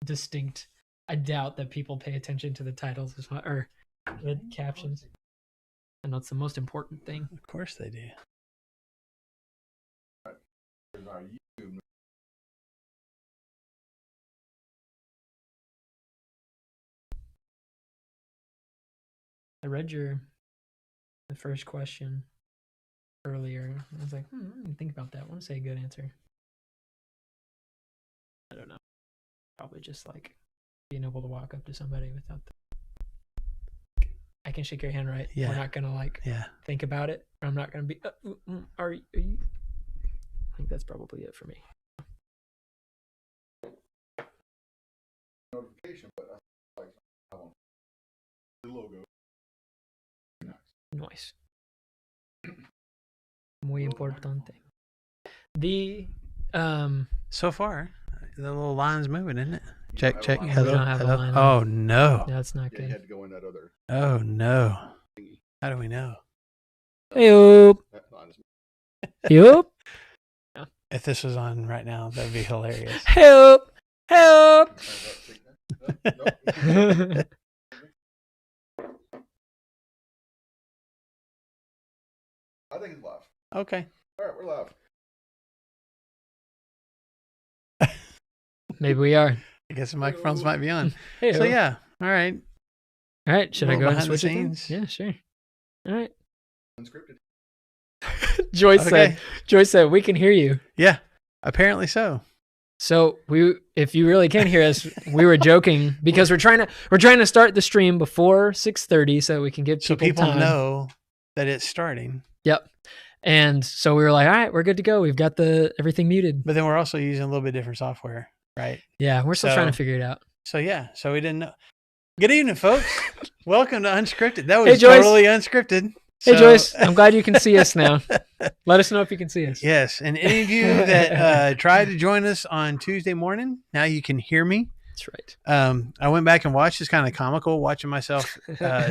distinct. I doubt that people pay attention to the titles as well, or the captions. I know it's the most important thing. Of course they do. I read the first question earlier. I was like, I didn't think about that. I want to say a good answer. I don't know. Probably just like being able to walk up to somebody without I can shake your hand, right? Yeah. We're not gonna think about it. I'm not gonna be. Are you? I think that's probably it for me. Notification, but I like the logo. Nice. Muy importante. The so far, the little line's moving, isn't it? Check. We Hello. don't have a line Oh no. That's not You good. had to go in that other. Oh no. How do we know? Hey-oop. Yup. If this was on right now, that'd be hilarious. Help! Help! I think it's live. Okay. All right, we're live. Maybe we are. I guess the microphones might be on. Hey, So yeah. All right. All right. Should I go and behind the switch it? Then? scenes. Yeah, sure. All right. Unscripted. Joyce Okay. said, we can hear you. Yeah. Apparently so. So if you really can hear us, we were joking because we're trying to start the stream before 6:30 so we can give So people people time. know that it's starting. Yep. And so we were like, all right, we're good to go. We've got everything muted. But then we're also using a little bit different software, right? Yeah, we're still So- trying to figure it out. So yeah. So we didn't know. Good evening, folks. Welcome to Unscripted. That Hey, was Joyce. totally unscripted. Hey, So- Joyce, I'm glad you can see us now. Let us know if you can see us. Yes, and any of you that tried to join us on Tuesday morning, now you can hear me. That's right. I went back and watched. It's kind of comical watching myself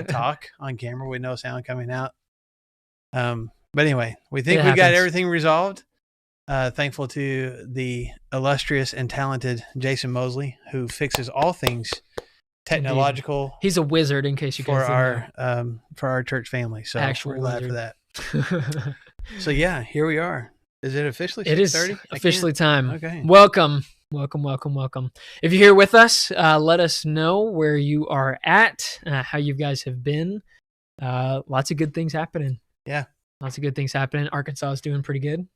talk on camera with no sound coming out. But anyway, we think It we got happens. everything resolved. Thankful to the illustrious and talented Jason Mosley, who fixes all things technological He's a wizard, in case you for guys didn't know. our church family. So Actual we're glad for wizard. that. So yeah, here we are. Is it officially 6:30? It is officially time. Okay. Welcome. If you're here with us, let us know where you are at, how you guys have been. Lots of good things happening. Yeah. Lots of good things happening. Arkansas is doing pretty good.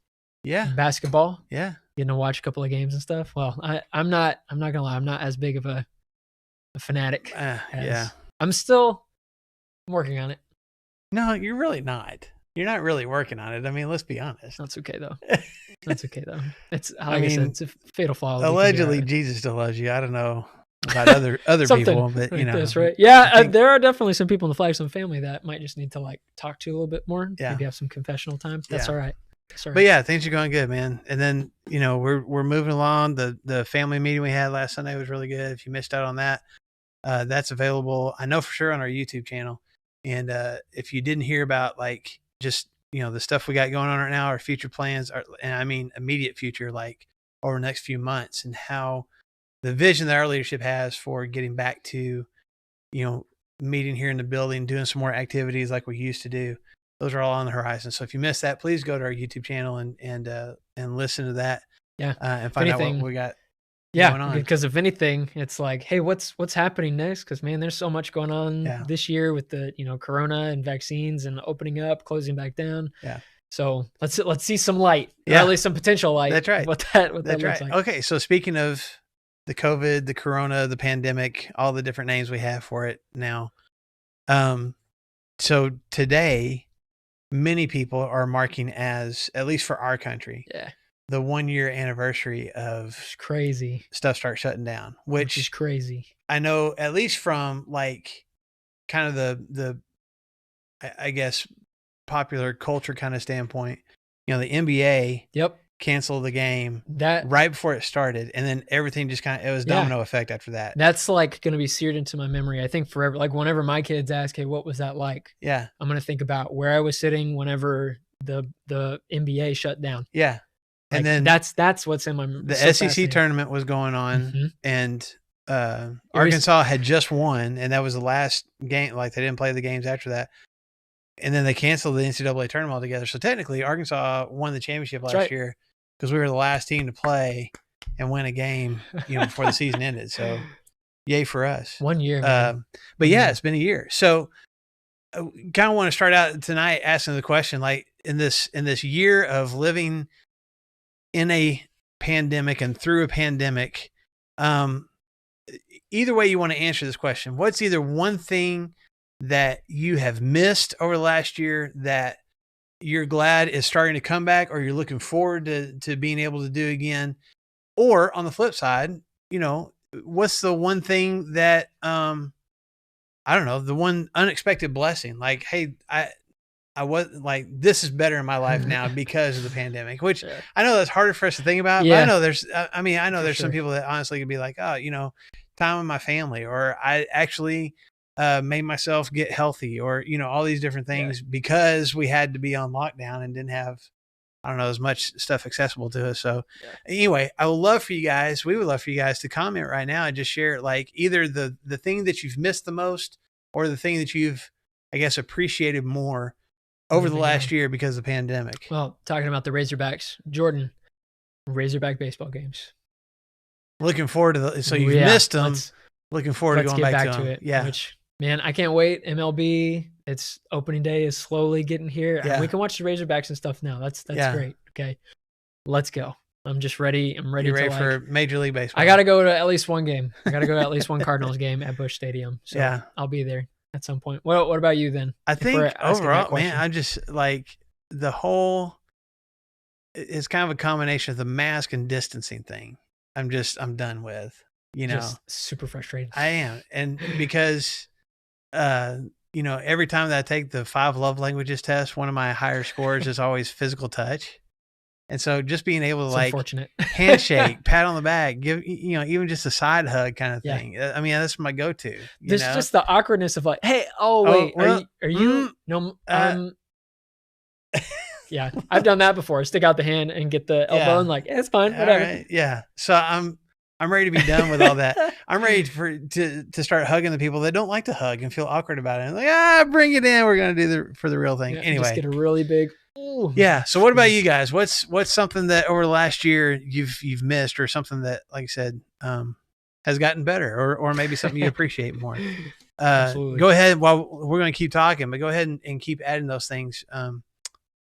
Yeah. Basketball. Yeah. Getting to watch a couple of games and stuff. Well, I'm not gonna lie, I'm not as big of a fanatic. Yeah. I'm still working on it. No, you're really not. You're not really working on it. I mean, let's be honest. That's okay though. That's okay though. It's like I I mean, said, it's a fatal flaw. We can do Allegedly, it. Jesus still loves you. I don't know about other Something people, but you like know, this, right? Yeah, I think- there are definitely some people in the Flagstone family that might just need to like talk to you a little bit more. Yeah. Maybe have some confessional time. That's Yeah. all right. That's all right. But yeah, things are going good, man. And then we're moving along. The family meeting we had last Sunday was really good. If you missed out on that, that's available. I know for sure on our YouTube channel. And if you didn't hear about like just the stuff we got going on right now, our future plans, and I mean immediate future, like over the next few months, and how the vision that our leadership has for getting back to, meeting here in the building, doing some more activities like we used to do. Those are all on the horizon. So if you missed that, please go to our YouTube channel and listen to that. Yeah. And find out anything- what we got going on. because if anything, it's like, hey, what's happening next? Because man, there's so much going on Yeah. this year with the Corona and vaccines and opening up, closing back down. Yeah. So let's see some light, or Yeah. at least some potential light. That's right. What that That's looks right. like. Okay. So speaking of the COVID, the Corona, the pandemic, all the different names we have for it now. So today, many people are marking as, at least for our country, Yeah, the 1 year anniversary of it's crazy. stuff start shutting down, Which is which crazy. I know at least from like kind of the I guess popular culture kind of standpoint, the NBA Yep. canceled the game That right before it started, and then everything just it was Yeah. domino effect after that. That's like going to be seared into my memory, I think, forever. Like whenever my kids ask, hey, what was that like? Yeah. I'm going to think about where I was sitting whenever the NBA shut down. Yeah. And then that's what's in my the so SEC fascinating. tournament was going on, Mhm. and Arkansas had just won, and that was the last game. Like, they didn't play the games after that, and then they canceled the NCAA tournament altogether. So technically, Arkansas won the championship That's last right. year because we were the last team to play and win a game, before the season ended. So, yay for us! 1 year, man. But 1 yeah, year. it's been a year. So, kind of want to start out tonight asking the question, like, in this year of living in a pandemic and through a pandemic, either way you want to answer this question, what's either one thing that you have missed over the last year that you're glad is starting to come back, or you're looking forward to being able to do again? Or on the flip side, what's the one thing that, I don't know, the one unexpected blessing, like, hey, I was like, this is better in my life now because of the pandemic, which Yeah. I know that's harder for us to think about, Yeah. but I know there's some sure. people that honestly could be like, oh, time with my family, or I actually made myself get healthy, or, all these different things because we had to be on lockdown and didn't have, I don't know, as much stuff accessible to us. So anyway, we would love for you guys to comment right now and just share, like, either the thing that you've missed the most, or the thing that you've, I guess, appreciated more over the last year because of the pandemic. Well, talking about the Razorbacks, Jordan, Razorback baseball games. Looking forward to so you've missed them. Looking forward to going back to it. Yeah. Which, man, I can't wait. MLB, it's opening day is slowly getting here. Yeah. We can watch the Razorbacks and stuff now. That's great. Okay. Let's go. I'm just ready. I'm ready. You're ready for Major League Baseball. I got to go to at least one game. I got to go to at least one Cardinals game at Busch Stadium. So I'll be there at some point. What about you then? I think overall, man, I'm just like, the whole, it's kind of a combination of the mask and distancing thing. I'm done with, Just super frustrated. I am. And because, every time that I take the 5 love languages test, one of my higher scores is always physical touch. And so just being able to, like, unfortunate. handshake, pat on the back, give, even just a side hug kind of thing. I mean, that's my go-to. There's just the awkwardness of, like, hey, wait, well, are you, no, yeah, I've done that before. Stick out the hand and get the elbow and, like, it's fine, whatever. Right. Yeah. So I'm ready to be done with all that. I'm ready to start hugging the people that don't like to hug and feel awkward about it. And like, bring it in. We're going to do for the real thing. Anyway, just get a really big. Ooh. Yeah. So what about you guys? What's something that over the last year you've missed, or something that, like I said, has gotten better, or maybe something you appreciate more? Go ahead. While we're going to keep talking, but go ahead and keep adding those things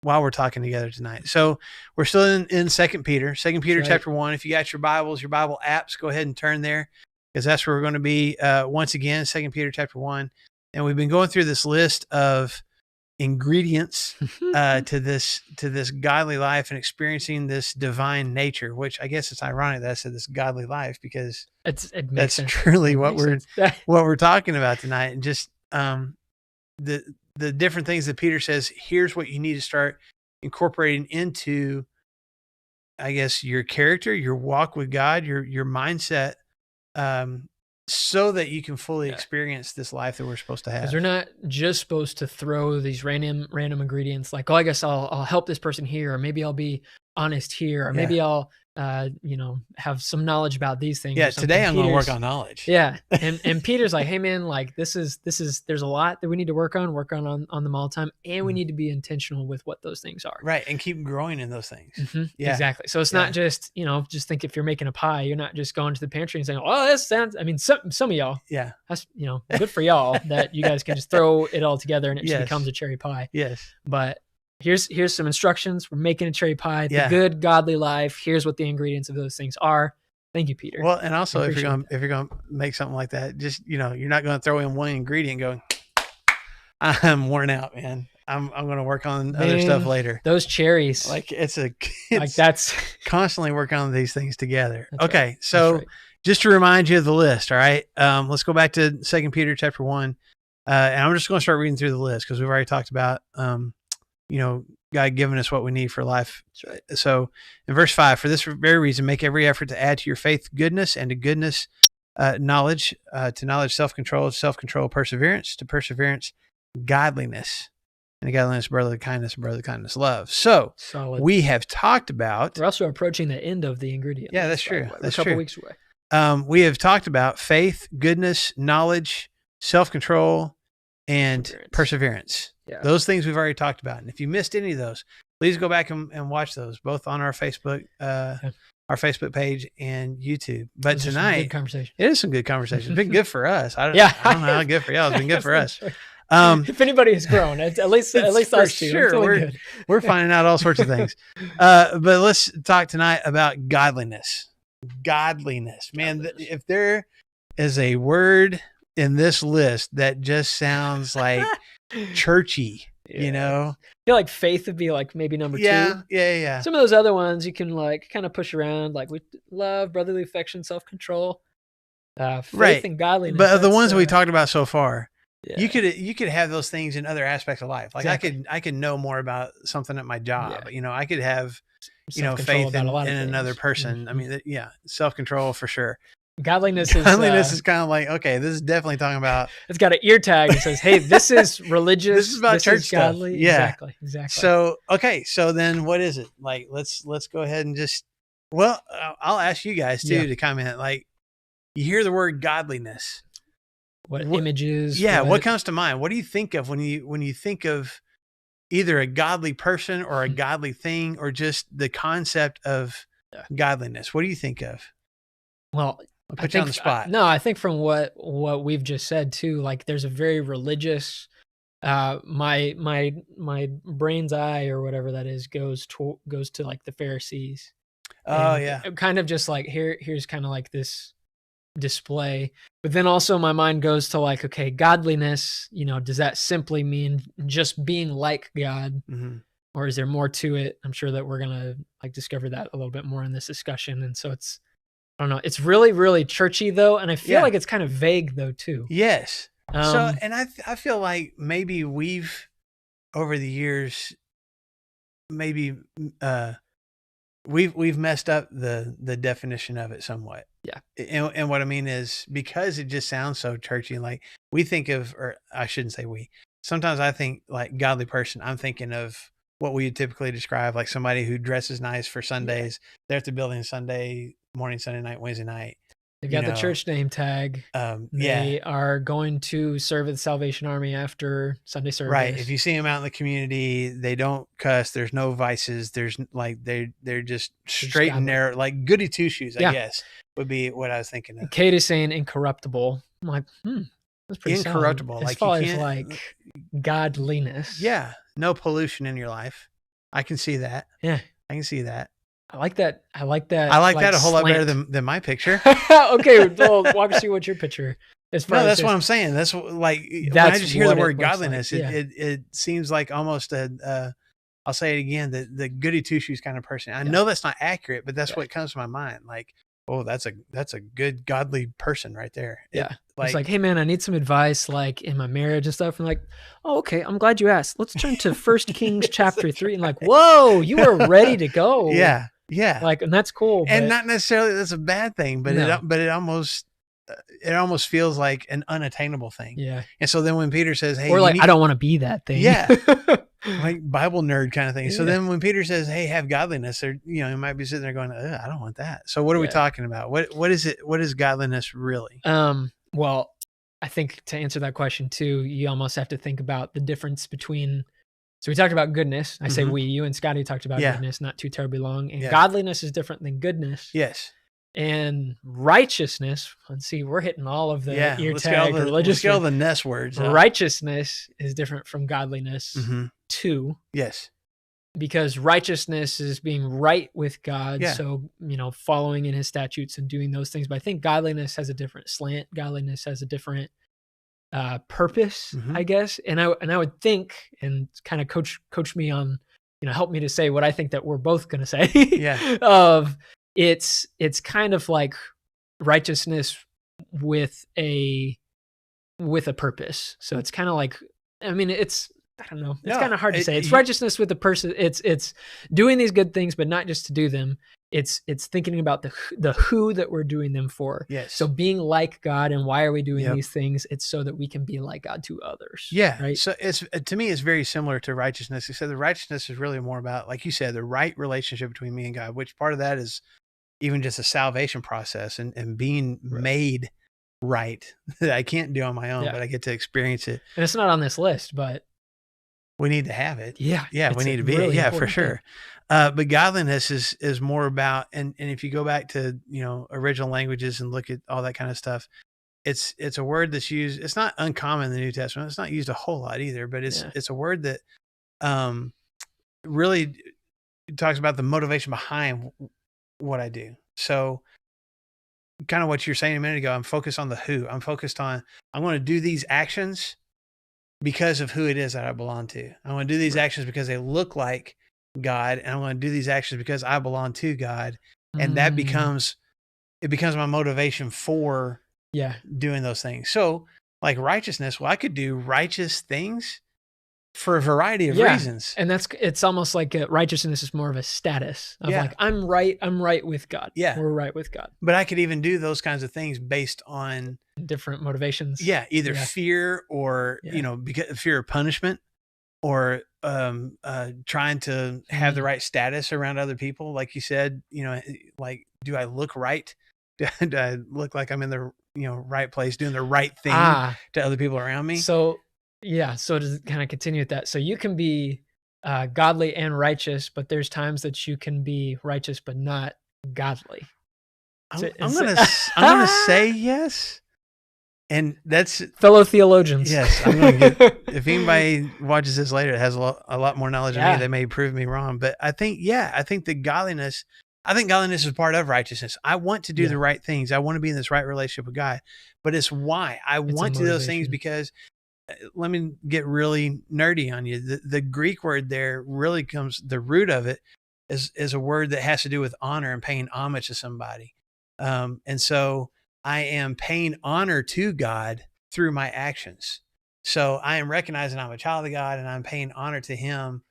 while we're talking together tonight. So we're still in 2 Peter chapter 1. If you got your Bibles, your Bible apps, go ahead and turn there, because that's where we're going to be once again, 2 Peter chapter 1. And we've been going through this list of ingredients to this godly life and experiencing this divine nature, which I guess it's ironic that I said this godly life, because that's truly what we're talking about tonight. And just the different things that Peter says, here's what you need to start incorporating into, I guess, your character, your walk with God, your mindset, so that you can fully experience this life that we're supposed to have. Because we're not just supposed to throw these random ingredients, like, I guess I'll help this person here, or maybe I'll be honest here, or maybe I'll have some knowledge about these things. Yeah, today I'm going to work on knowledge. Yeah, and Peter's like, hey man, like, this is there's a lot that we need to work on them all the time, and we need to be intentional with what those things are. Right, and keep growing in those things. Mm-hmm. Yeah, exactly. So it's not just just think, if you're making a pie, you're not just going to the pantry and saying, oh, this sounds. I mean, some of y'all, that's good for y'all that you guys can just throw it all together and it just becomes a cherry pie. Yes, but here's some instructions. We're making a cherry pie, the good godly life. Here's what the ingredients of those things are. Thank you, Peter. Well, and also if you're going to make something like that, just, you're not going to throw in one ingredient and go, I'm worn out, man. I'm going to work on other stuff later. Those cherries. Like, that's constantly working on these things together. Okay. Right. So just to remind you of the list. All right. Let's go back to 2 Peter chapter 1. And I'm just going to start reading through the list, because we've already talked about, God giving us what we need for life. That's right. So in verse 5, for this very reason, make every effort to add to your faith goodness, and to goodness, knowledge, to knowledge, self-control, self-control, perseverance, to perseverance, godliness, and godliness, brotherly kindness, love. So Solid. we have talked about. We're also approaching the end of the ingredient. Yeah, that's true. That's a couple weeks away. We have talked about faith, goodness, knowledge, self-control, and perseverance. Yeah. Those things we've already talked about. And if you missed any of those, please go back and watch those, both on our Facebook, our Facebook page and YouTube. But tonight, it is some good conversation. It's been good for us. I don't know how good for y'all. It's been good for us. If anybody has grown, at least us two. Sure, we're finding out all sorts of things. But let's talk tonight about godliness. Godliness, man. If there is a word in this list that just sounds like churchy, you know, I feel like faith would be like maybe number 2. Yeah. Some of those other ones you can like kind of push around, like with love, brotherly affection, self-control, faith and godliness. But the ones that we talked about so far, you could have those things in other aspects of life. Like I could know more about something at my job. You know, I could have faith in another person. Mm-hmm. I mean, self-control for sure. Godliness is kind of like, okay, this is definitely talking about. It's got an ear tag that says, "Hey, this is religious. This is about church stuff." Godly. Yeah, exactly. So so then what is it? Like, let's go ahead and just. Well, I'll ask you guys too to comment. Like, you hear the word godliness. What images? Yeah, what comes to mind? What do you think of when you think of either a godly person or a godly thing, or just the concept of godliness? What do you think of? Well, I'll put you on the spot. No, I think from what we've just said too, like there's a very religious, my brain's eye or whatever that is goes to like the Pharisees. Oh yeah. Kind of just like here's kind of like this display, but then also my mind goes to like, okay, godliness, you know, does that simply mean just being like God? Mm-hmm. Or is there more to it? I'm sure that we're going to like discover that a little bit more in this discussion. And so I don't know. It's really, really churchy though. And I feel like it's kind of vague though too. Yes. And I feel like maybe we've, over the years, maybe we've messed up the definition of it somewhat. Yeah. And what I mean is, because it just sounds so churchy, like we think of, or I shouldn't say we, sometimes I think like godly person, I'm thinking of what we would typically describe, like somebody who dresses nice for Sundays. They're at the building Sunday morning, Sunday night, Wednesday night. They've got the church name tag. They are going to serve at the Salvation Army after Sunday service. Right. If you see them out in the community, they don't cuss. There's no vices. There's like, they're just straight and narrow, like goody two shoes, I guess, would be what I was thinking of. Kate is saying incorruptible. I'm like, that's pretty incorruptible. As far as like godliness. Yeah. No pollution in your life. I can see that. Yeah. I can see that. I like that. I like that a whole lot better than my picture. Okay, well, walk us through what's your picture. That's what I'm saying. That's like, when I just hear the word godliness, like, it seems like almost I'll say it again, the goody two shoes kind of person. I know that's not accurate, but that's what comes to my mind. Like, oh, that's a good godly person right there. It's like, hey man, I need some advice, like in my marriage and stuff. And like, oh, okay, I'm glad you asked. Let's turn to 1 Kings chapter 3. And like, whoa, you were ready to go. Yeah. Like, and that's cool. And not necessarily that's a bad thing, but it almost feels like an unattainable thing. Yeah. And so then when Peter says, hey, or like, I don't want to be that thing. Yeah. Like Bible nerd kind of thing. So then when Peter says, hey, have godliness, or, you know, you might be sitting there going, I don't want that. So what are we talking about? What is it? What is godliness really? Well, I think to answer that question too, you almost have to think about the difference between, so we talked about goodness. I say you and Scotty talked about goodness not too terribly long. And godliness is different than goodness. Yes. And righteousness, let's see, we're hitting all of the ear tag religious. Let's get all the Ness words. Righteousness is different from godliness too. Yes. Because righteousness is being right with God. Yeah. So, you know, following in his statutes and doing those things. But I think godliness has a different slant. Godliness has a different purpose, I guess. And I would think, and kind of coach me on, you know, help me to say what I think that we're both going to say. It's kind of like righteousness with a purpose. So it's kind of like, I mean, I don't know. It's kind of hard to say. It's righteousness with a person. It's doing these good things, but not just to do them. it's thinking about the who that we're doing them for. Yes. So being like God, and why are we doing these things? It's so that we can be like God to others. Yeah. Right. So to me, it's very similar to righteousness. Except the righteousness is really more about, like you said, the right relationship between me and God, which part of that is even just a salvation process and being made right that I can't do on my own, but I get to experience it. And it's not on this list, but we need to have it. Yeah. Yeah. We need to be it. Yeah, for sure. But godliness is more about, and if you go back to, original languages and look at all that kind of stuff, it's a word that's used. It's not uncommon in the New Testament. It's not used a whole lot either, but it's a word that really talks about the motivation behind what I do. So kind of what you're saying a minute ago, I'm focused on the who. I'm focused on, I want to do these actions because of who it is that I belong to. I want to do these actions because they look like God, and I want to do these actions because I belong to God. And that becomes my motivation for doing those things. So like righteousness, well, I could do righteous things for a variety of reasons. And it's almost like righteousness is more of a status of like, I'm right with God. Yeah. We're right with God. But I could even do those kinds of things based on different motivations. Yeah. Either fear or, because fear of punishment, or trying to have the right status around other people. Like you said, like, do I look right? Do I look like I'm in the, right place, doing the right thing to other people around me? So to kind of continue with that. So you can be godly and righteous, but there's times that you can be righteous but not godly. I'm gonna say yes, and that's fellow theologians. Yes, I'm gonna get. If anybody watches this later, it has a lot more knowledge than me. They may prove me wrong, but I think that godliness. I think godliness is part of righteousness. I want to do the right things. I want to be in this right relationship with God, but it's why I want to do those things, because let me get really nerdy on you. The Greek word there really comes, the root of it is a word that has to do with honor and paying homage to somebody. And so I am paying honor to God through my actions. So I am recognizing I'm a child of God, and I'm paying honor to him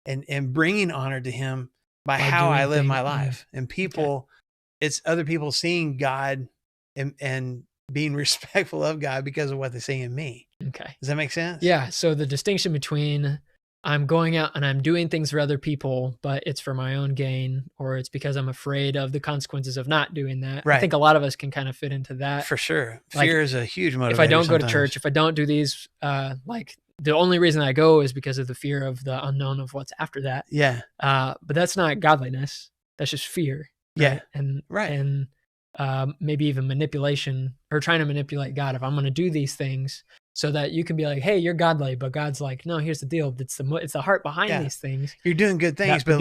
and bringing honor to him by how I live my life. And people, it's other people seeing God and being respectful of God because of what they see in me. Okay. Does that make sense? Yeah. So the distinction between I'm going out and I'm doing things for other people, but it's for my own gain, or it's because I'm afraid of the consequences of not doing that. Right. I think a lot of us can kind of fit into that. For sure. Fear is a huge motivator. If I don't go to church, if I don't do these, like the only reason I go is because of the fear of the unknown of what's after that. Yeah. But that's not godliness. That's just fear. Right? Yeah. And maybe even manipulation, or trying to manipulate God. If I'm going to do these things so that you can be like, hey, you're godly, but God's like, no, here's the deal. It's the heart behind these things. You're doing good things, but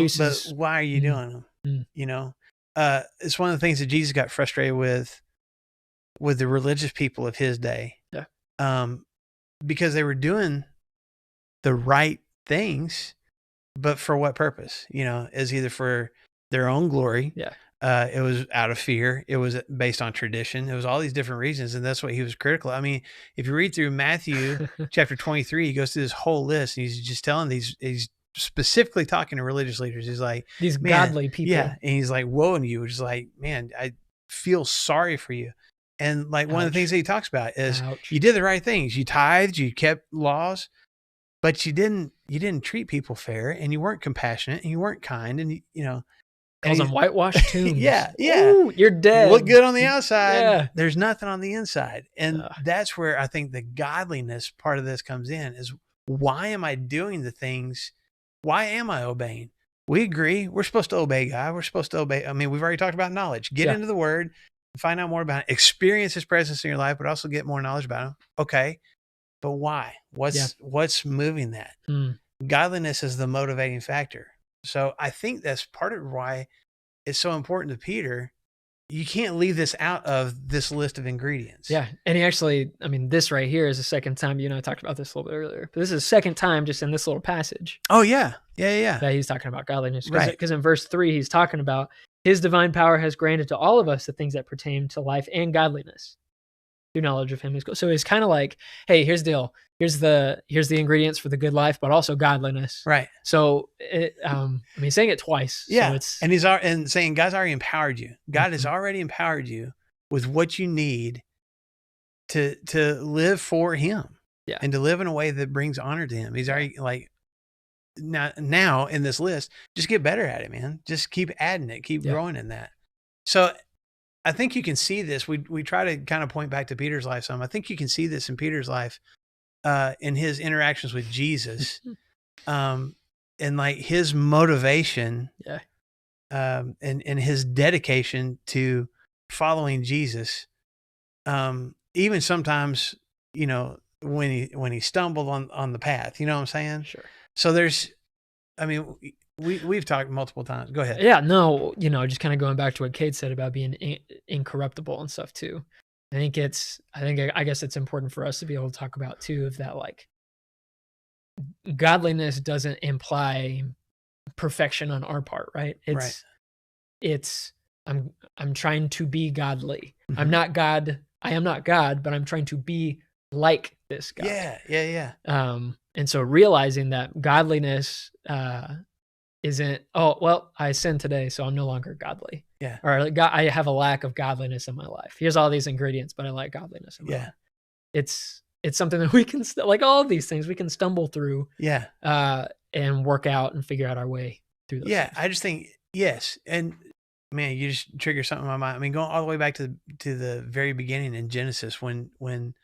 why are you doing them? It's one of the things that Jesus got frustrated with the religious people of his day. Yeah. Because they were doing the right things, but for what purpose? Is either for their own glory. Yeah. It was out of fear. It was based on tradition. It was all these different reasons. And that's what he was critical. I mean, if you read through Matthew chapter 23, he goes through this whole list, and he's just telling he's specifically talking to religious leaders. He's like, these godly people. Yeah. And he's like, woe unto you, which is like, man, I feel sorry for you. And like one of the things that he talks about is you did the right things. You tithed, you kept laws, but you didn't treat people fair, and you weren't compassionate, and you weren't kind. And calls them whitewashed tombs. Yeah. Ooh, you're dead. Look good on the outside. Yeah. There's nothing on the inside. And that's where I think the godliness part of this comes in, is why am I doing the things? Why am I obeying? We agree. We're supposed to obey God. We're supposed to obey. I mean, we've already talked about knowledge. Get into the word, find out more about it, experience his presence in your life, but also get more knowledge about him. Okay. But why? What's moving that? Godliness is the motivating factor. So I think that's part of why it's so important to Peter. You can't leave this out of this list of ingredients. Yeah. And he actually, I mean, this right here is the second time, you and I talked about this a little bit earlier, but this is the second time just in this little passage. Oh, yeah. Yeah. That he's talking about godliness. Right. Because in verse 3, he's talking about his divine power has granted to all of us the things that pertain to life and godliness through knowledge of him. So it's kind of like, hey, here's the deal. here's the ingredients for the good life, but also godliness. Right. So saying it twice. Yeah. So it's, and saying God's already empowered you. God has already empowered you with what you need to live for him. Yeah. And to live in a way that brings honor to him. He's already like, now in this list, just get better at it, man. Just keep adding it, keep growing in that. So I think you can see this. We try to kind of point back to Peter's life some. I think you can see this in Peter's life, in his interactions with Jesus, and like his motivation, and his dedication to following Jesus. Even sometimes, when he stumbled on the path, you know what I'm saying? Sure. So we've talked multiple times. Go ahead. Yeah, no, just kind of going back to what Kate said about being incorruptible and stuff too. I guess it's important for us to be able to talk about too, of that, like, godliness doesn't imply perfection on our part, right? It's I'm trying to be godly. Mm-hmm. I'm not God. I am not God, but I'm trying to be like this God. Yeah. And so realizing that godliness isn't, oh, well, I sinned today, so I'm no longer godly. Yeah. Or I have a lack of godliness in my life. Here's all these ingredients, but I lack godliness in my life. It's something that we can, like all of these things, we can stumble through. Yeah. And work out and figure out our way through those things. I just think, yes. And man, you just trigger something in my mind. I mean, going all the way back to the very beginning in Genesis, when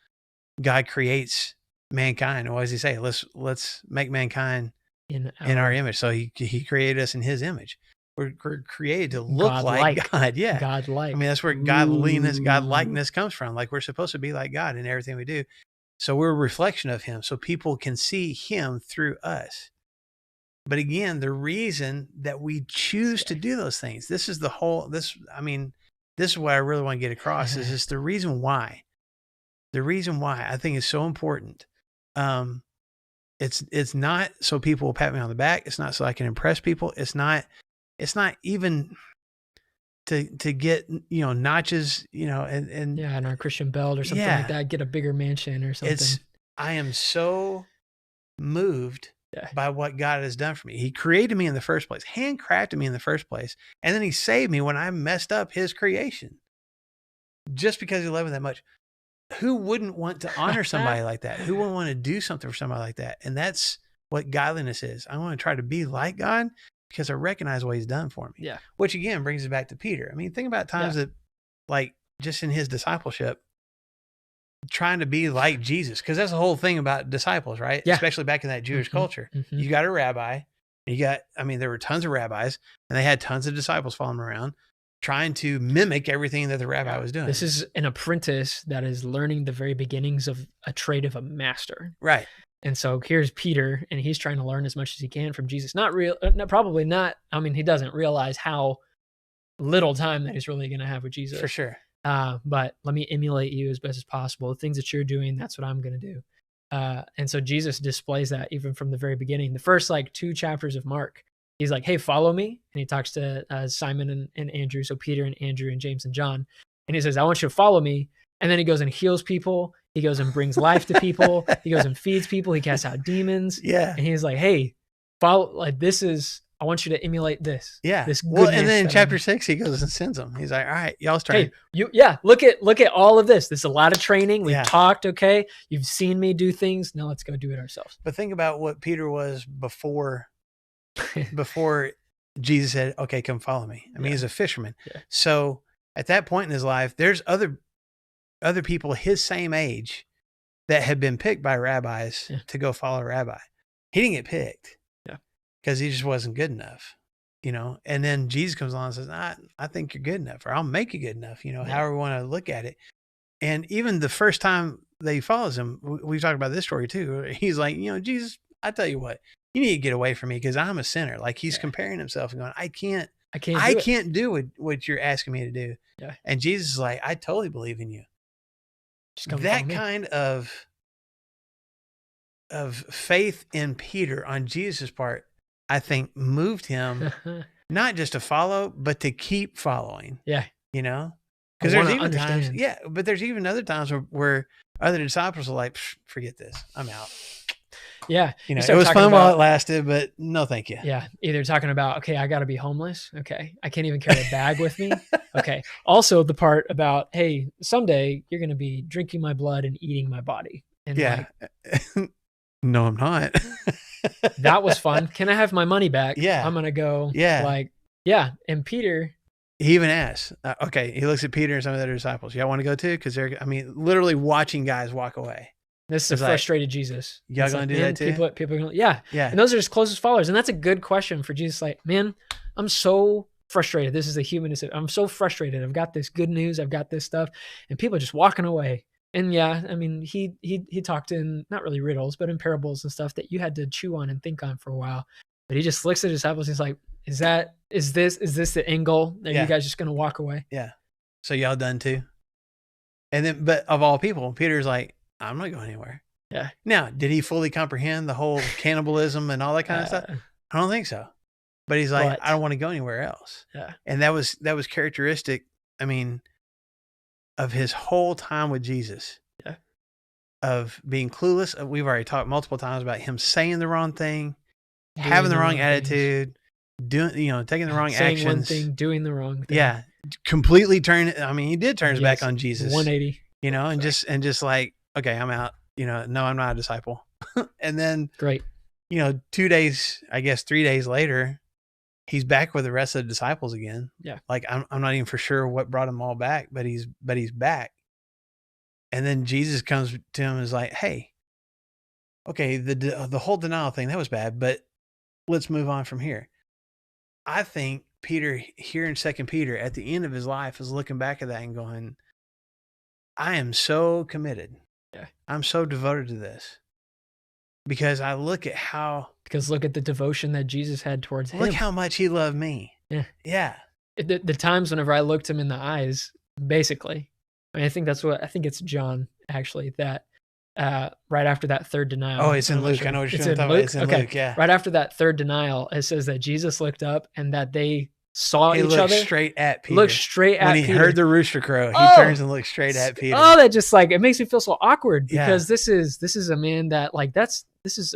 God creates mankind, what does he say? Let's make mankind in our image. So he created us in his image. We're created to look like God. Yeah. God-like. I mean, that's where godlikeness comes from. Like, we're supposed to be like God in everything we do. So we're a reflection of him, so people can see him through us. But again, the reason that we choose to do those things, this is what I really want to get across, is just the reason why. The reason why I think is so important. It's not so people will pat me on the back. It's not so I can impress people. It's not even to get, notches, and our Christian belt or something like that, get a bigger mansion or something. I am so moved by what God has done for me. He created me in the first place, handcrafted me in the first place. And then he saved me when I messed up his creation, just because he loved me that much. Who wouldn't want to honor somebody like that? Who wouldn't want to do something for somebody like that? And that's what godliness is. I want to try to be like God because I recognize what he's done for me. Yeah. Which again brings us back to Peter. I mean, think about times that, like, just in his discipleship, trying to be like Jesus, because that's the whole thing about disciples, right? Yeah. Especially back in that Jewish culture. Mm-hmm. You got a rabbi, there were tons of rabbis, and they had tons of disciples following around, trying to mimic everything that the rabbi was doing. This is an apprentice that is learning the very beginnings of a trade of a master. Right. And so here's Peter, and he's trying to learn as much as he can from Jesus. Probably not. I mean, he doesn't realize how little time that he's really going to have with Jesus. For sure. But let me emulate you as best as possible. The things that you're doing, that's what I'm going to do. And so Jesus displays that even from the very beginning. The first 2 chapters of Mark, he's like, hey, follow me. And he talks to Simon and Andrew. So Peter and Andrew and James and John. And he says, I want you to follow me. And then he goes and heals people. He goes and brings life to people. He goes and feeds people. He casts out demons. Yeah. And he's like, hey, follow, I want you to emulate this. Yeah. This goodness. Well, and then in chapter 6, he goes and sends them. He's like, all right, y'all start. Hey, look at all of this. There's a lot of training. We've talked. Okay. You've seen me do things. Now let's go do it ourselves. But think about what Peter was before Jesus said, okay, come follow me. I mean, he's a fisherman. Yeah. So at that point in his life, there's other people his same age that had been picked by rabbis to go follow a rabbi. He didn't get picked because he just wasn't good enough, and then Jesus comes along and says, I think you're good enough, or I'll make you good enough, however we want to look at it. And even the first time that he follows him, we've talked about this story too. He's like, Jesus, I tell you what, you need to get away from me because I'm a sinner. Like, he's comparing himself and going, I can't do what you're asking me to do. Yeah. And Jesus is like, I totally believe in you. That kind of faith in Peter on Jesus' part, I think, moved him not just to follow, but to keep following. Yeah. Because there's even times, but there's even other times where Other disciples are like, forget this, I'm out. Yeah. You know, it was fun while it lasted, but no, thank you. Yeah. Either talking about, okay, I got to be homeless. Okay. I can't even carry a bag with me. Okay. Also the part about, hey, someday you're going to be drinking my blood and eating my body. And yeah. Like, no, I'm not. That was fun. Can I have my money back? Yeah. I'm going to go. Yeah. Like, yeah. And Peter, he even asks, okay, he looks at Peter and some of the other disciples. Y'all want to go too? Because they're, I mean, literally watching guys walk away. This is a frustrated like, Jesus. Y'all going to do that too? People are going to, yeah. And those are his closest followers. And that's a good question for Jesus. Like, man, I'm so frustrated. This is a humanist. I'm so frustrated. I've got this good news. I've got this stuff. And people are just walking away. And yeah, I mean, he talked in, not really riddles, but in parables and stuff that you had to chew on and think on for a while. But he just looks at his disciples. He's like, is this the end goal? Are you guys just going to walk away? Yeah. So y'all done too? And then, but of all people, Peter's like, I'm not going anywhere. Yeah. Now, did he fully comprehend the whole cannibalism and all that kind of stuff? I don't think so. But he's like, I don't want to go anywhere else. Yeah. And that was characteristic, I mean, of his whole time with Jesus. Yeah. Of being clueless. We've already talked multiple times about him saying the wrong thing, having the wrong attitude, taking the wrong actions. Saying one thing, doing the wrong thing. Yeah. Completely he did turn his back on Jesus. 180. And just like, okay, I'm out. No, I'm not a disciple. And then, great. 2 days, I guess 3 days later, he's back with the rest of the disciples again. Yeah. Like I'm not even for sure what brought them all back, but he's back. And then Jesus comes to him and is like, hey, okay, the whole denial thing, that was bad, but let's move on from here. I think Peter here in 2 Peter at the end of his life is looking back at that and going, I am so committed. Yeah. I'm so devoted to this because I look at look at the devotion that Jesus had towards him. Look how much he loved me. Yeah. Yeah. The times whenever I looked him in the eyes, basically, I mean, I think it's John actually that, right after that third denial. Oh, it's in Luke. I know what you're talking about. It's in Luke. Yeah. Right after that third denial, it says that Jesus looked up and that they saw each other. Straight at Peter. Looked straight at Peter. When he heard the rooster crow, he turns and looks straight at Peter. Oh, that just like, it makes me feel so awkward because this is a man that like, this is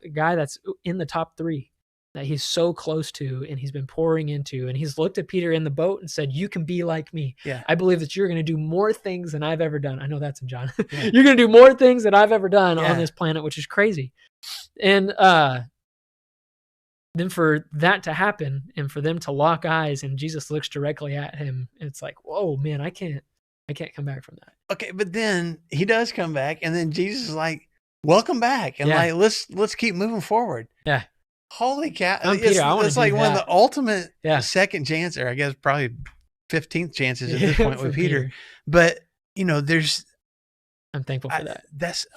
a guy that's in the top 3 that he's so close to and he's been pouring into, and he's looked at Peter in the boat and said, you can be like me. Yeah. I believe that you're going to do more things than I've ever done. I know that's in John. Yeah. You're going to do more things than I've ever done on this planet, which is crazy. And, then for that to happen and for them to lock eyes and Jesus looks directly at him, it's like, whoa, man, I can't come back from that. Okay. But then he does come back and then Jesus is like, welcome back. And like, let's keep moving forward. Yeah. Holy cow. It's like one of the ultimate second chance, or I guess probably 15th chances at this point with Peter. But I'm thankful for that. That's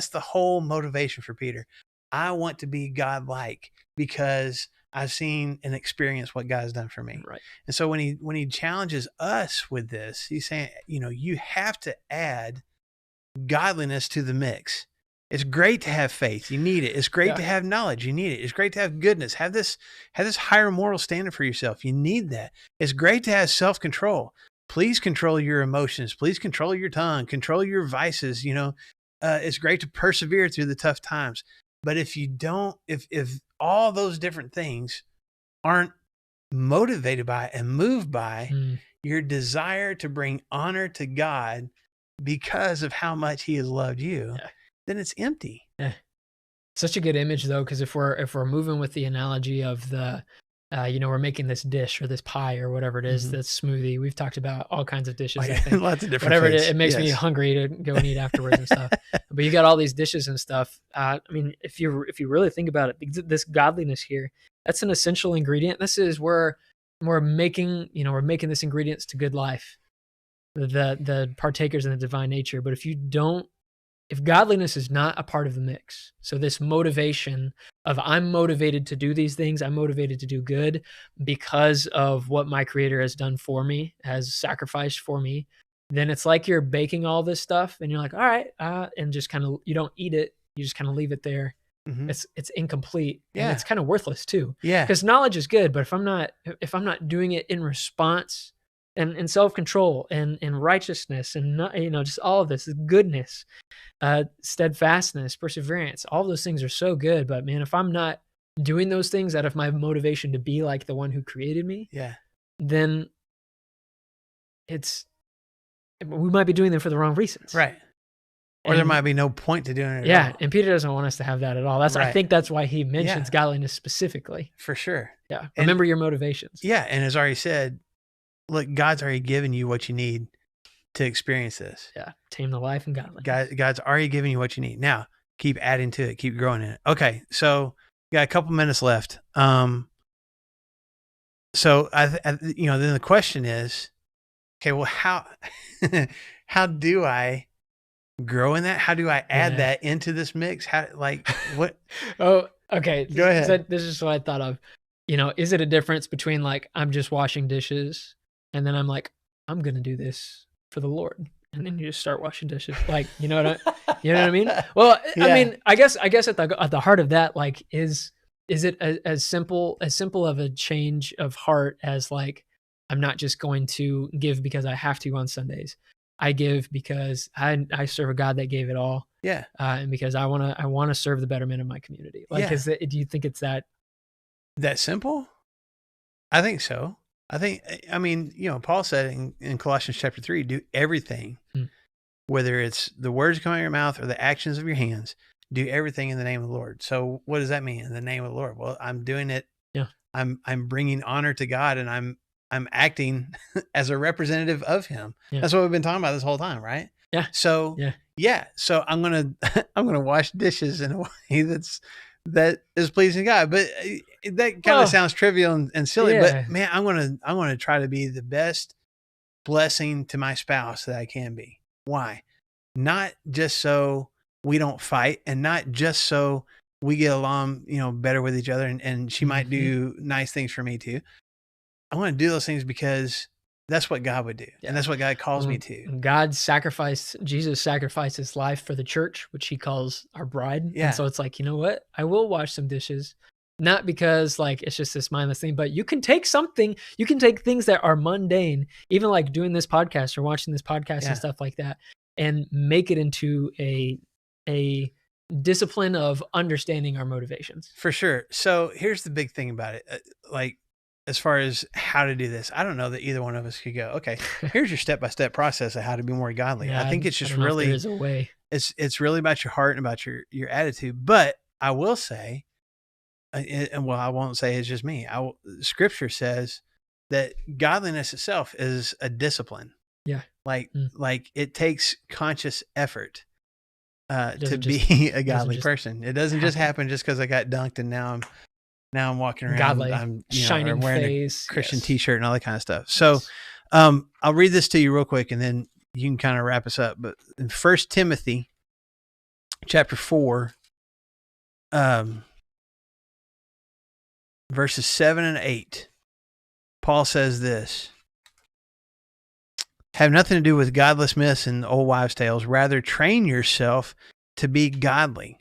the whole motivation for Peter. I want to be God-like because I've seen and experienced what God's done for me. Right. And so when he challenges us with this, he's saying, you have to add godliness to the mix. It's great to have faith. You need it. It's great to have knowledge. You need it. It's great to have goodness. Have this higher moral standard for yourself. You need that. It's great to have self-control. Please control your emotions. Please control your tongue. Control your vices. It's great to persevere through the tough times. But if you don't, if all those different things aren't motivated by and moved by your desire to bring honor to God because of how much he has loved you, then it's empty. Yeah. Such a good image though, because if we're moving with the analogy of the, we're making this dish or this pie or whatever it is, this smoothie. We've talked about all kinds of dishes. I think. Lots of different. Whatever it is, it makes me hungry to go and eat afterwards and stuff. But you got all these dishes and stuff. I mean, if you really think about it, this godliness here, that's an essential ingredient. This is where we're making this ingredients to good life, the partakers in the divine nature. But if godliness is not a part of the mix, so this motivation of I'm motivated to do these things, I'm motivated to do good because of what my Creator has done for me, has sacrificed for me, then it's like you're baking all this stuff and you're like, all right, and just kind of, you don't eat it, you just kind of leave it there. Mm-hmm. It's incomplete. Yeah. And it's kind of worthless too. Yeah. Because knowledge is good, but if I'm not doing it in response and self-control and righteousness and not, just all of this goodness, steadfastness, perseverance. All those things are so good. But man, if I'm not doing those things out of my motivation to be like the one who created me, then we might be doing them for the wrong reasons. Right. Or there might be no point to doing it at all. And Peter doesn't want us to have that at all. I think that's why he mentions godliness specifically. For sure. Yeah. Remember your motivations. Yeah. And as already said, look, God's already given you what you need to experience this. Yeah. Tame the life and godliness. God's already given you what you need. Now, keep adding to it. Keep growing in it. Okay. So, got a couple minutes left. So, then the question is, okay, well, how do I grow in that? How do I add that into this mix? What? Oh, okay. Go ahead. So this is what I thought of. Is it a difference between like, I'm just washing dishes and then I'm like, I'm going to do this for the Lord. And then you just start washing dishes. Like, you know what I mean? Well, I mean, I guess at the heart of that, like, is it as simple of a change of heart as like, I'm not just going to give because I have to on Sundays. I give because I serve a God that gave it all. Yeah. And because I want to serve the betterment of my community. Like, do you think it's that simple? I think so. I mean, Paul said in Colossians chapter 3, do everything, whether it's the words coming out of your mouth or the actions of your hands, do everything in the name of the Lord. So what does that mean? In the name of the Lord? Well, I'm doing it. Yeah. I'm bringing honor to God, and I'm acting as a representative of him. Yeah. That's what we've been talking about this whole time, right? Yeah. So so I'm going to wash dishes in a way that is pleasing to God. But that kind of sounds trivial and silly, but man, I'm going to try to be the best blessing to my spouse that I can be. Why? Not just so we don't fight, and not just so we get along, better with each other, and she might do nice things for me too. I want to do those things because that's what God would do. And that's what God calls me to. Jesus sacrificed his life for the church, which he calls our bride. Yeah. And so it's like, you know what? I will wash some dishes, not because like, it's just this mindless thing, but you can take things that are mundane, even like doing this podcast or watching this podcast and stuff like that, and make it into a discipline of understanding our motivations. For sure. So here's the big thing about it. As far as how to do this, I don't know that either one of us could go, okay, here's your step-by-step process of how to be more godly. Yeah, I think it's just really, there is a way. It's really about your heart and about your attitude. But I will say, and I won't say it's just me. Scripture says that godliness itself is a discipline. Yeah. Like it takes conscious effort to be a godly person. It doesn't just happen just because I got dunked and now I'm walking around. Godly, I'm shining wearing face, a Christian t-shirt and all that kind of stuff. So I'll read this to you real quick and then you can kind of wrap us up. But in 1 Timothy chapter 4, verses 7 and 8, Paul says this: have nothing to do with godless myths and old wives' tales. Rather, train yourself to be godly.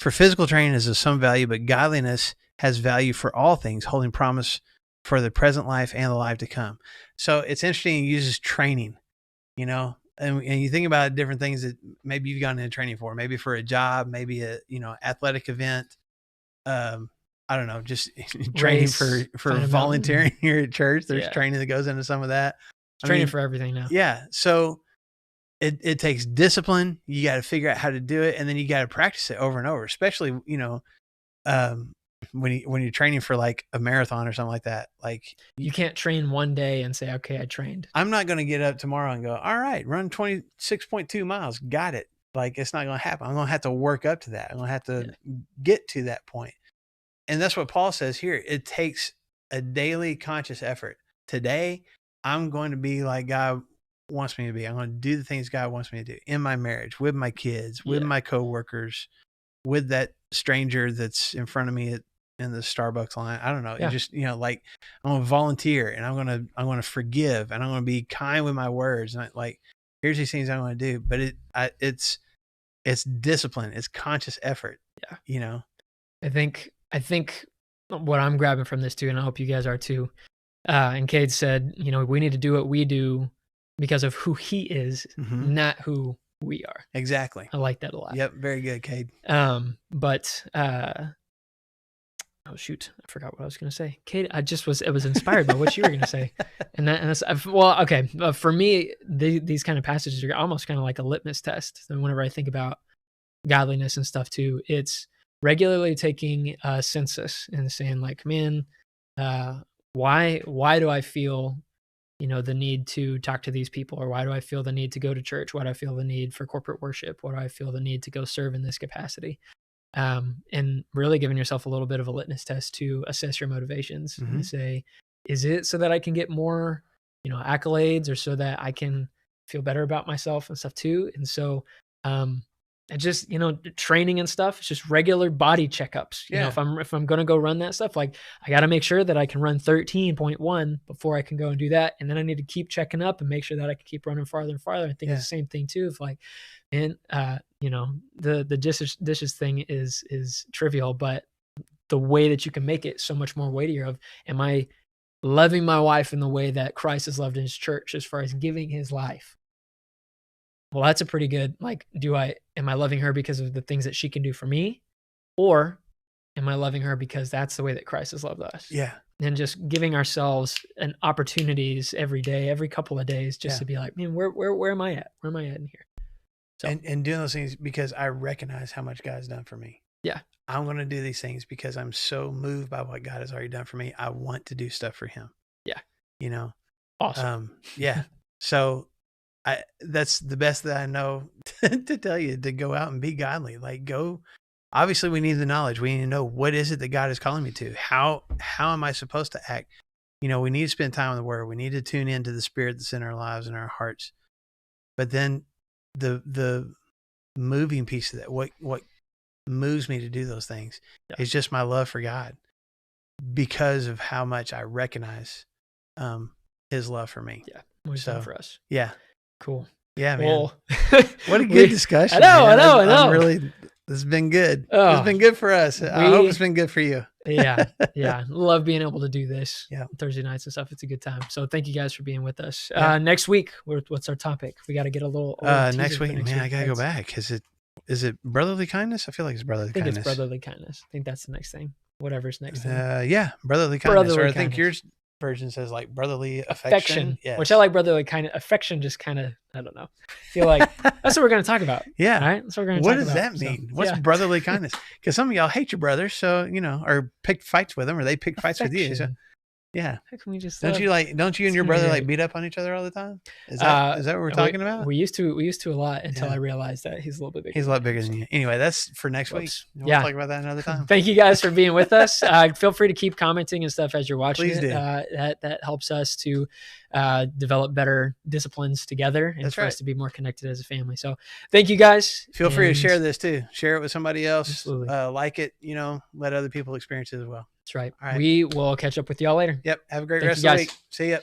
For physical training is of some value, but godliness has value for all things, holding promise for the present life and the life to come. So it's interesting. He uses training, and you think about different things that maybe you've gone into training for, maybe for a job, maybe a, athletic event. I don't know, just training for volunteering here at church. There's training that goes into some of that. Training for everything now. Yeah. So it takes discipline. You got to figure out how to do it. And then you got to practice it over and over, especially, when you're training for like a marathon or something like that. Like you can't train one day and say, okay, I trained. I'm not going to get up tomorrow and go, all right, run 26.2 miles. Got it. Like, it's not going to happen. I'm going to have to work up to that. I'm going to have to get to that point. And that's what Paul says here. It takes a daily conscious effort. Today, I'm going to be like God wants me to be. I'm going to do the things God wants me to do in my marriage, with my kids, with my coworkers, with that stranger that's in front of me in the Starbucks line. I don't know. Yeah. It just, like, I'm going to volunteer and I'm going to forgive and I'm going to be kind with my words. And here's these things I'm going to do. But it's discipline. It's conscious effort. Yeah. I think what I'm grabbing from this too, and I hope you guys are too, And Cade said, we need to do what we do because of who he is, not who we are. Exactly. I like that a lot. Yep. Very good, Cade. Oh shoot, I forgot what I was going to say. Cade, it was inspired by what you were going to say. Okay. For me, these kind of passages are almost kind of like a litmus test. So whenever I think about godliness and stuff too, it's regularly taking a census and saying like, man, why do I feel, the need to talk to these people? Or why do I feel the need to go to church? Why do I feel the need for corporate worship? Why do I feel the need to go serve in this capacity? And really giving yourself a little bit of a litmus test to assess your motivations and say, is it so that I can get more, accolades, or so that I can feel better about myself and stuff too? And so, and just, training and stuff, it's just regular body checkups. If I'm going to go run that stuff, like I got to make sure that I can run 13.1 before I can go and do that. And then I need to keep checking up and make sure that I can keep running farther and farther. I think it's the same thing too. If like, and, the dishes thing is trivial, but the way that you can make it so much more weightier of, am I loving my wife in the way that Christ has loved in his church as far as giving his life? Well, that's a pretty good, like, am I loving her because of the things that she can do for me? Or am I loving her because that's the way that Christ has loved us? Yeah. And just giving ourselves an opportunities every day, every couple of days, just to be like, man, where am I at? Where am I at in here? So, and doing those things because I recognize how much God's done for me. Yeah. I'm going to do these things because I'm so moved by what God has already done for me. I want to do stuff for him. Yeah. Awesome. Yeah. So that's the best that I know to tell you, to go out and be godly. Like obviously we need the knowledge. We need to know, what is it that God is calling me to? How am I supposed to act? We need to spend time in the Word. We need to tune into the Spirit that's in our lives and our hearts. But then the moving piece of that, what moves me to do those things is just my love for God, because of how much I recognize his love for me. Yeah. What he's done for us. Yeah. Cool. Yeah, man. Well, what a good discussion. I know. This has been good. It's been good for us. I hope it's been good for you. Yeah. Love being able to do this Thursday nights and stuff. It's a good time. So thank you guys for being with us. Next week, what's our topic? We got to get a little next week, I got to go back. Is it brotherly kindness? I feel like it's brotherly kindness. It's brotherly kindness. I think that's the next thing. Whatever's next thing. Brotherly kindness. Or I think yours version says like brotherly affection. Yes. Which I like. Brotherly kind of affection, just kind of, I don't know, feel like that's what we're going to talk about. Yeah. All right. That's what we're going to talk about. What does that mean? What's brotherly kindness? Because some of y'all hate your brothers, so or pick fights with them, or they pick fights with you. So yeah. How can we just don't you and your brother like beat up on each other all the time? Is that what we're talking about? We used to a lot until I realized that he's a little bit bigger. He's a lot bigger than you. Anyway, that's for next week. We'll talk about that another time. Thank you guys for being with us. Feel free to keep commenting and stuff as you're watching. Please do. That helps us to develop better disciplines together and for us to be more connected as a family. So thank you guys. Feel free to share this too. Share it with somebody else. Absolutely. Like it, let other people experience it as well. That's right. All right. We will catch up with y'all later. Yep. Have a great rest of the week. See ya.